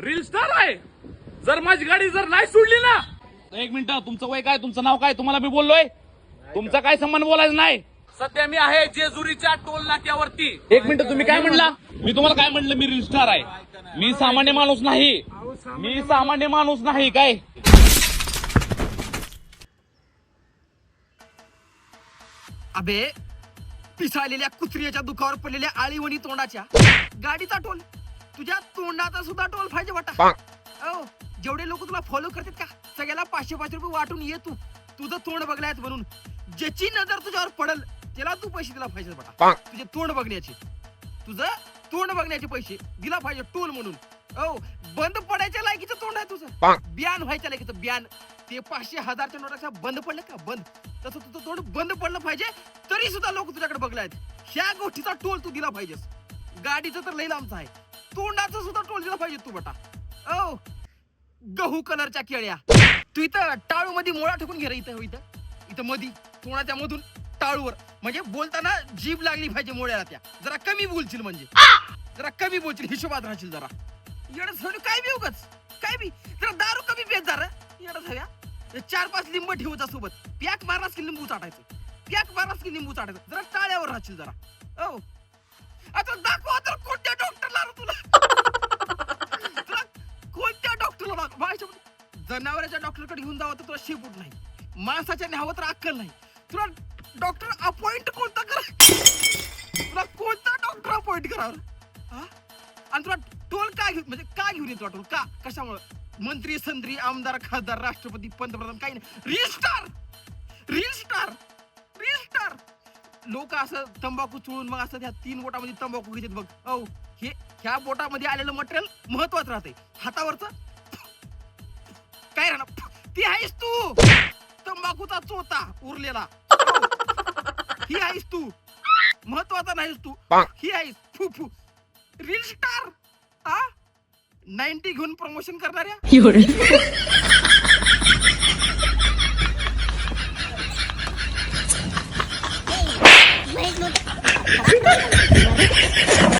Reel star आहे. जर माझी गाडी जर नाही सोडली ना, एक मिनिट, तुमचं वय काय, तुमचं नाव काय, तुम्हाला मी बोललोय, तुमचा काय संबंध बोलायचं नाही. सध्या मी आहे जेजुरीच्या टोल नाक्यावरती. एक मिनिट, तुम्ही काय म्हणला? मी तुम्हाला काय म्हणलं? मी रील स्टार आहे. मी सामान्य माणूस नाही. मी सामान्य माणूस नाही. काय अबे पिसाळलेल्या कुत्र्याच्या दुखावर पडलेल्या आळीवणी तोंडाच्या गाडीचा टोल, तुझ्या तोंडाचा सुद्धा टोल पाहिजे वाटा. हो, जेवढे लोक तुला फॉलो करतात का, सगळ्याला 500-500 रुपये वाटून ये तू. तुझं तोंड बघलायच म्हणून ज्याची नजर तुझ्यावर पडल त्याला तू पैसे दिला पाहिजे बटा. तुझे तोंड बघण्याचे, तुझं तोंड बघण्याचे पैसे दिला पाहिजे टोल म्हणून. हो, बंद पडायच्या लायकीचं तोंड आहे तुझं, ब्यान व्हायच्या लायकीचं ब्यान. ते 500-1000च्या नोटाच्या बंद पडले का बंद, तसं तुझं तोंड बंद पडलं पाहिजे. तरी सुद्धा लोक तुझ्याकडे बघलायत. ह्या गोष्टीचा टोल तू दिला पाहिजेस. गाडीचं तर लई लांबचं आहे, तोंडाचा सुद्धा टोल दिला पाहिजे तू बटा. ओ गहू कलरच्या केळ्या, तू इथं टाळू मध्ये मोळा ठोकून घे रे. इथं इथं इथं मधी तोंडाच्या मधून टाळूवर, म्हणजे बोलताना जीभ लागली पाहिजे मोळ्याला. त्या जरा कमी बोलशील, म्हणजे जरा कमी बोलशील, हिशोबात राहशील जरा. एवढं सोडून काय बी उगाच काय बी, जरा दारू कमी पेत जरा. एवढं सगळ्या 4-5 लिंब ठेवता सोबत, पॅक मारलास की लिंबू चाटायचं, पॅक मारलास की लिंबू चाटायचं. जरा टाळ्यावर राहशील जरा. हो, आता दाखवा तर कोणत्या डॉक्टरला तुला, तुला कोणत्या डॉक्टरला जनावरांच्या डॉक्टरकडे घेऊन जावं तर तुला शेपूट नाही, माणसाच्या न्यावं तर अक्कल नाही. तुला डॉक्टर अपॉइंट कोणता करा, तुला कोणता डॉक्टर अपॉइंट करावं? आणि तुला टोल काय घेऊन, म्हणजे का घेऊन येतो टोल का, कशामुळे? मंत्री संत्री आमदार खासदार राष्ट्रपती पंतप्रधान काही नाही, reel star, reel star, reel star. लोक असं तंबाखू चोळून मग असं त्या 3 बोटामध्ये तंबाखू घेतात बघ. हो, हे ह्या बोटामध्ये आलेलं मटेरियल महत्वाचं राहते. हातावरचं काय राहणार, ती आहेस तू, तंबाखूचा चोता उरलेला. ही आहेस तू, महत्वाचा नाहीस तू, ही आहेस फू. रील स्टार 90 घेऊन प्रमोशन करणाऱ्या